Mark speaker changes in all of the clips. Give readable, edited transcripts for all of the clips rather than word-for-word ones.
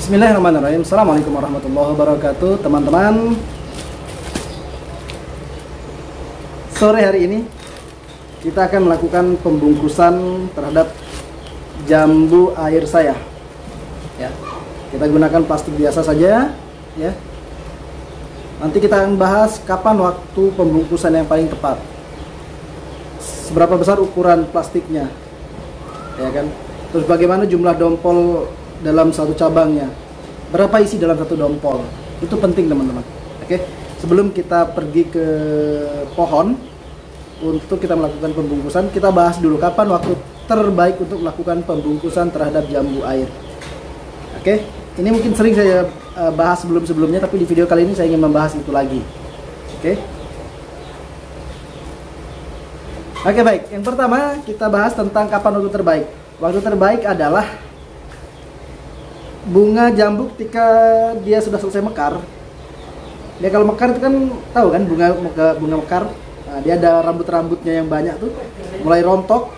Speaker 1: Bismillahirrahmanirrahim. Assalamualaikum warahmatullahi wabarakatuh, teman-teman. Sore hari ini kita akan melakukan pembungkusan terhadap jambu air saya. Ya, kita gunakan plastik biasa saja. Ya. Nanti kita akan bahas kapan waktu pembungkusan yang paling tepat. Seberapa besar ukuran plastiknya, ya kan? Terus bagaimana jumlah dompol dalam satu cabangnya, berapa isi dalam satu dompol, itu penting teman-teman. Oke, sebelum kita pergi ke pohon untuk kita melakukan pembungkusan, kita bahas dulu kapan waktu terbaik untuk melakukan pembungkusan terhadap jambu air. Oke, ini mungkin sering saya bahas sebelum-sebelumnya, tapi di video kali ini saya ingin membahas itu lagi. Oke, baik. Yang pertama kita bahas tentang kapan waktu terbaik. Waktu terbaik adalah bunga jambu ketika dia sudah selesai mekar. Dia kalau mekar itu kan tahu kan, bunga mekar. Nah, dia ada rambut-rambutnya yang banyak tuh, mulai rontok,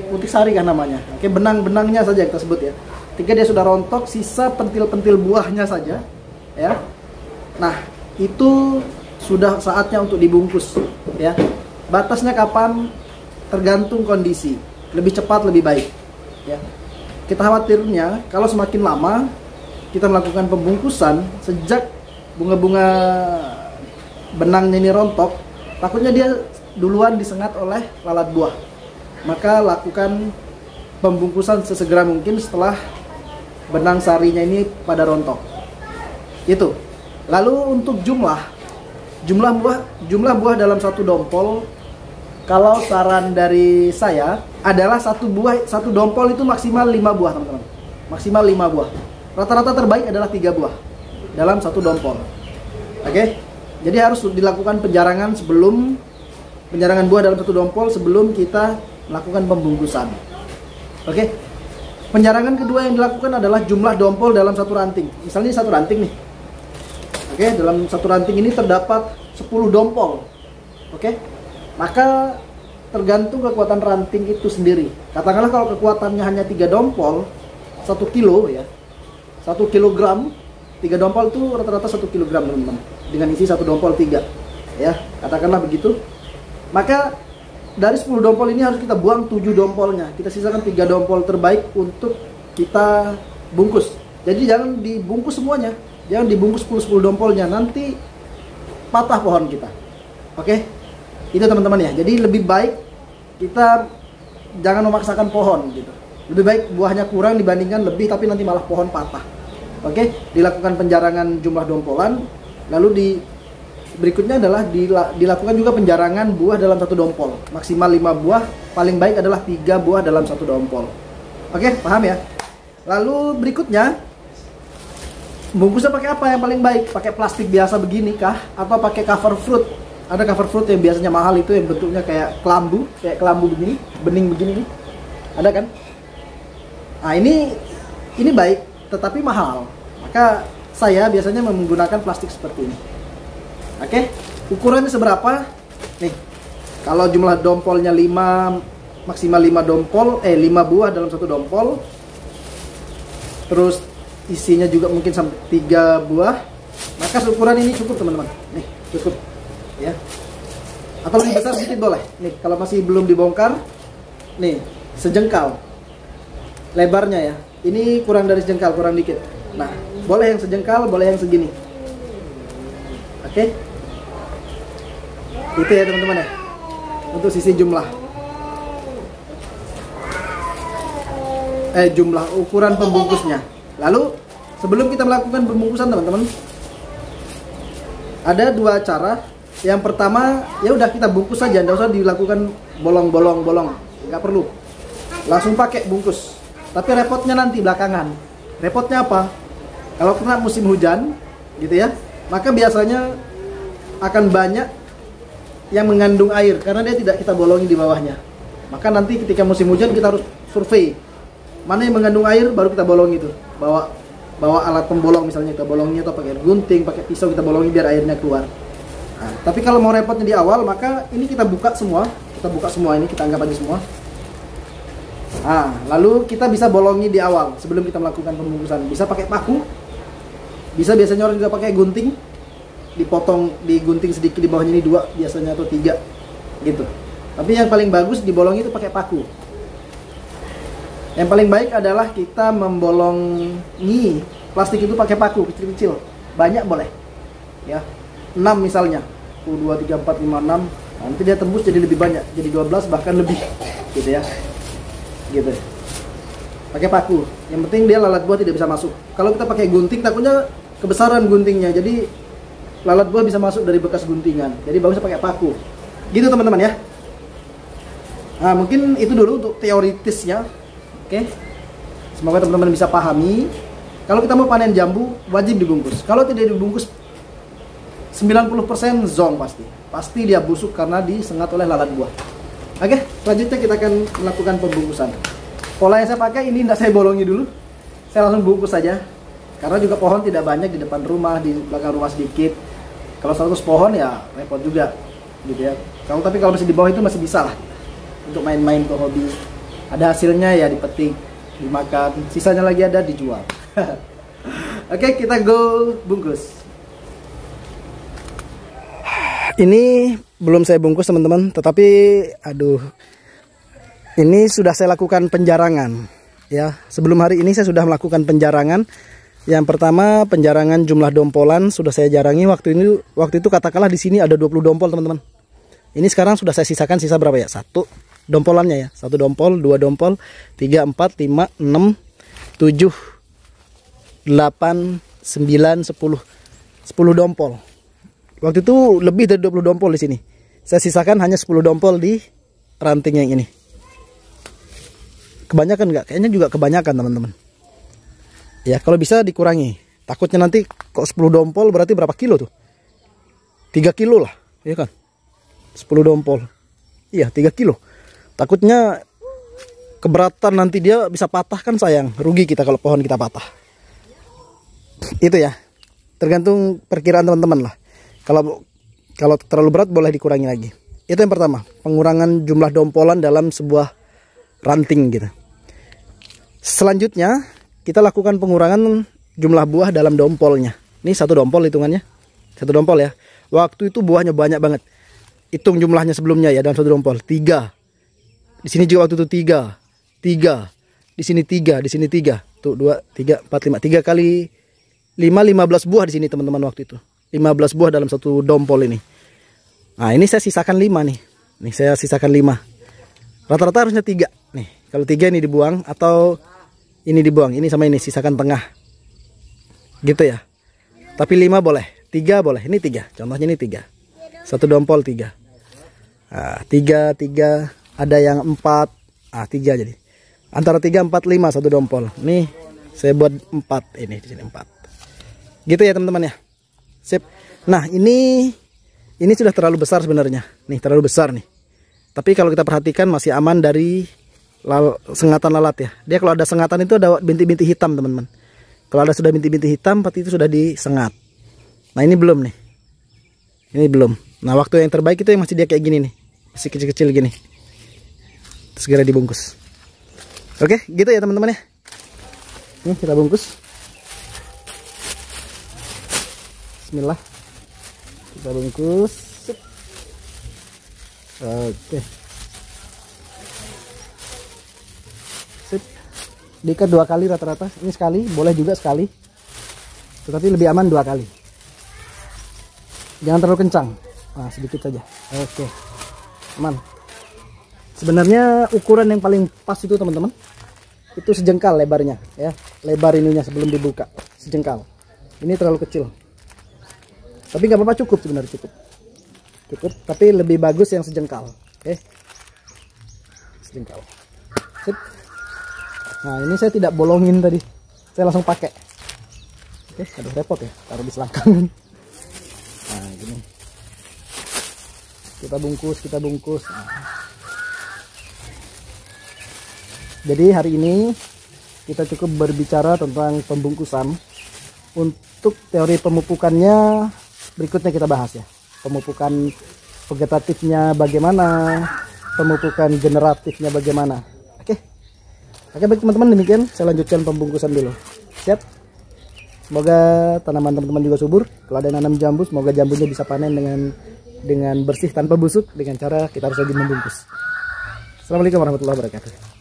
Speaker 1: putih sari kan namanya. Oke, benang-benangnya saja kita sebut ya. Ketika dia sudah rontok, sisa pentil-pentil buahnya saja, ya. Nah, itu sudah saatnya untuk dibungkus, ya. Batasnya kapan? Tergantung kondisi. Lebih cepat lebih baik, ya. Kita khawatirnya kalau semakin lama kita melakukan pembungkusan sejak bunga-bunga benangnya ini rontok, takutnya dia duluan disengat oleh lalat buah. Maka lakukan pembungkusan sesegera mungkin setelah benang sarinya ini pada rontok. Itu. Lalu untuk jumlah buah dalam satu dompol, kalau saran dari saya adalah satu dompol itu maksimal 5 buah, teman-teman. Maksimal 5 buah. Rata-rata terbaik adalah 3 buah dalam satu dompol. Oke? Jadi harus dilakukan penjarangan buah dalam satu dompol sebelum kita melakukan pembungkusan. Oke? Penjarangan kedua yang dilakukan adalah jumlah dompol dalam satu ranting. Misalnya ini satu ranting nih. Oke, dalam satu ranting ini terdapat 10 dompol. Oke? Maka tergantung kekuatan ranting itu sendiri. Katakanlah kalau kekuatannya hanya 3 dompol, 1 kilo ya, 1 kilogram, 3 dompol itu rata-rata 1 kilogram teman-teman, dengan isi 1 dompol 3 ya, katakanlah begitu. Maka dari 10 dompol ini harus kita buang 7 dompolnya, kita sisakan 3 dompol terbaik untuk kita bungkus. Jadi jangan dibungkus semuanya, jangan dibungkus 10 dompolnya, nanti patah pohon kita. Oke, itu teman-teman ya. Jadi lebih baik kita jangan memaksakan pohon gitu. Lebih baik buahnya kurang dibandingkan lebih tapi nanti malah pohon patah. Oke, dilakukan penjarangan jumlah dompolan. Lalu berikutnya adalah dilakukan juga penjarangan buah dalam satu dompol. Maksimal 5 buah, paling baik adalah 3 buah dalam satu dompol. Oke, paham ya? Lalu berikutnya, bungkusnya pakai apa yang paling baik? Pakai plastik biasa begini kah? Atau pakai cover fruit? Ada cover fruit yang biasanya mahal itu, yang bentuknya kayak kelambu begini, bening begini nih. Ada kan? Nah, ini baik tetapi mahal. Maka saya biasanya menggunakan plastik seperti ini. Oke? Ukurannya seberapa? Nih. Kalau jumlah dompolnya 5, maksimal 5 buah dalam satu dompol. Terus isinya juga mungkin sampai 3 buah. Maka ukuran ini cukup, teman-teman. Nih, cukup. Ya, atau lebih besar sedikit boleh. Nih, kalau masih belum dibongkar, nih sejengkal lebarnya ya. Ini kurang dari sejengkal, kurang dikit. Nah, boleh yang sejengkal, boleh yang segini. Oke, itu ya teman-teman ya, untuk sisi jumlah ukuran pembungkusnya. Lalu sebelum kita melakukan pembungkusan, teman-teman, ada 2 cara. Yang pertama, ya udah kita bungkus saja, nggak usah dilakukan bolong-bolong, nggak perlu. Langsung pakai bungkus. Tapi repotnya nanti belakangan. Repotnya apa? Kalau kena musim hujan, gitu ya, maka biasanya akan banyak yang mengandung air karena dia tidak kita bolongi di bawahnya. Maka nanti ketika musim hujan kita harus survei mana yang mengandung air, baru kita bolongi itu. Bawa alat pembolong misalnya, kita bolongi atau pakai gunting, pakai pisau kita bolongi biar airnya keluar. Nah, tapi kalau mau repotnya di awal, maka ini kita buka semua ini, kita anggap aja semua. Nah, lalu kita bisa bolongi di awal sebelum kita melakukan pembungkusan. Bisa pakai paku Bisa biasanya orang juga pakai gunting, dipotong, digunting sedikit di bawahnya ini 2 biasanya atau 3 gitu. Tapi yang paling bagus dibolong itu pakai paku. Yang paling baik adalah kita membolongi plastik itu pakai paku kecil-kecil. Banyak boleh. Ya. 6 misalnya. 1 2 3 4 5 6. Nanti dia tembus jadi lebih banyak, jadi 12 bahkan lebih. Gitu ya. Gitu. Pakai paku. Yang penting dia lalat buah tidak bisa masuk. Kalau kita pakai gunting takutnya kebesaran guntingnya. Jadi lalat buah bisa masuk dari bekas guntingan. Jadi bagusnya pakai paku. Gitu teman-teman ya. Nah, mungkin itu dulu untuk teoritisnya. Oke. Semoga teman-teman bisa pahami. Kalau kita mau panen jambu wajib dibungkus. Kalau tidak dibungkus 90% zong pasti. Pasti dia busuk karena disengat oleh lalat buah. Oke, selanjutnya kita akan melakukan pembungkusan. Pola yang saya pakai ini tidak saya bolongi dulu. Saya langsung bungkus saja. Karena juga pohon tidak banyak di depan rumah, di belakang rumah sedikit. Kalau 100 pohon ya repot juga gitu ya. Tapi kalau masih di bawah itu masih bisa lah. Untuk main-main ke hobi. Ada hasilnya ya dipetik, dimakan, sisanya lagi ada dijual. Oke, kita go bungkus. Ini belum saya bungkus teman-teman, tetapi aduh, ini sudah saya lakukan penjarangan ya. Sebelum hari ini saya sudah melakukan penjarangan. Yang pertama penjarangan jumlah dompolan sudah saya jarangi. Waktu itu katakanlah di sini ada 20 dompol teman-teman. Ini sekarang sudah saya sisakan sisa berapa ya? 1 dompolannya ya. 1 dompol, 2 dompol, 3, 4, 5, 6, 7, 8, 9, 10 dompol. Waktu itu lebih dari 20 dompol di sini. Saya sisakan hanya 10 dompol di ranting yang ini. Kebanyakan enggak? Kayaknya juga kebanyakan teman-teman. Ya kalau bisa dikurangi. Takutnya nanti kok 10 dompol berarti berapa kilo tuh? 3 kilo lah, ya kan? 10 dompol. Iya 3 kilo. Takutnya keberatan nanti dia bisa patah kan sayang. Rugi kita kalau pohon kita patah. Itu ya. Tergantung perkiraan teman-teman lah. Kalau terlalu berat boleh dikurangi lagi. Itu yang pertama, pengurangan jumlah dompolan dalam sebuah ranting gitu. Selanjutnya kita lakukan pengurangan jumlah buah dalam dompolnya. Ini 1 dompol hitungannya. 1 dompol ya. Waktu itu buahnya banyak banget. Hitung jumlahnya sebelumnya ya dalam 1 dompol. 3. Di sini juga waktu itu 3. 3. Di sini 3, di sini 3. Tuh 2, 3, 4, 5. 3 kali 5, 15 buah di sini teman-teman waktu itu. 15 buah dalam 1 dompol ini. Nah, ini saya sisakan 5 nih. Nih saya sisakan 5. Rata-rata harusnya 3. Nih, kalau 3 ini dibuang atau ini dibuang. Ini sama ini sisakan tengah. Gitu ya. Tapi 5 boleh. 3 boleh. Ini 3. Contohnya ini 3. 1 dompol 3. Nah, 3, 3. Ada yang 4. Ah, 3 jadi. Antara 3, 4, 5 1 dompol. Nih saya buat 4. Ini di sini 4. Gitu ya teman-teman ya. Sip. Nah, ini sudah terlalu besar sebenarnya. Nih, terlalu besar nih. Tapi kalau kita perhatikan masih aman dari sengatan lalat ya. Dia kalau ada sengatan itu ada bintik-bintik hitam, teman-teman. Kalau ada sudah bintik-bintik hitam, berarti itu sudah disengat. Nah, ini belum nih. Ini belum. Nah, waktu yang terbaik itu yang masih dia kayak gini nih. Masih kecil-kecil gini. Segera dibungkus. Oke, gitu ya teman-teman ya. Nih, kita bungkus. Bismillah, kita bungkus. Oke, sip. Diikat 2 kali rata-rata. Ini sekali, boleh juga sekali, tetapi lebih aman 2 kali. Jangan terlalu kencang. Nah, sedikit saja. Oke, aman. Sebenarnya ukuran yang paling pas itu teman-teman, itu sejengkal lebarnya ya. Lebar ininya sebelum dibuka, sejengkal. Ini terlalu kecil. Tapi nggak apa-apa, cukup sebenarnya, cukup. Tapi lebih bagus yang sejengkal. Oke, sejengkal. Sip. Nah, ini saya tidak bolongin tadi, saya langsung pakai. Oke, aduh repot ya, taruh di selangkangan. Nah, gini. Kita bungkus. Nah. Jadi hari ini kita cukup berbicara tentang pembungkusan. Untuk teori pemupukannya berikutnya kita bahas ya. Pemupukan vegetatifnya bagaimana, pemupukan generatifnya bagaimana. Oke baik teman-teman, demikian saya lanjutkan pembungkusan dulu. Siap? Semoga tanaman teman-teman juga subur. Kalau ada yang nanam jambu, semoga jambunya bisa panen dengan bersih tanpa busuk dengan cara kita harus rajin membungkus. Assalamualaikum warahmatullahi wabarakatuh.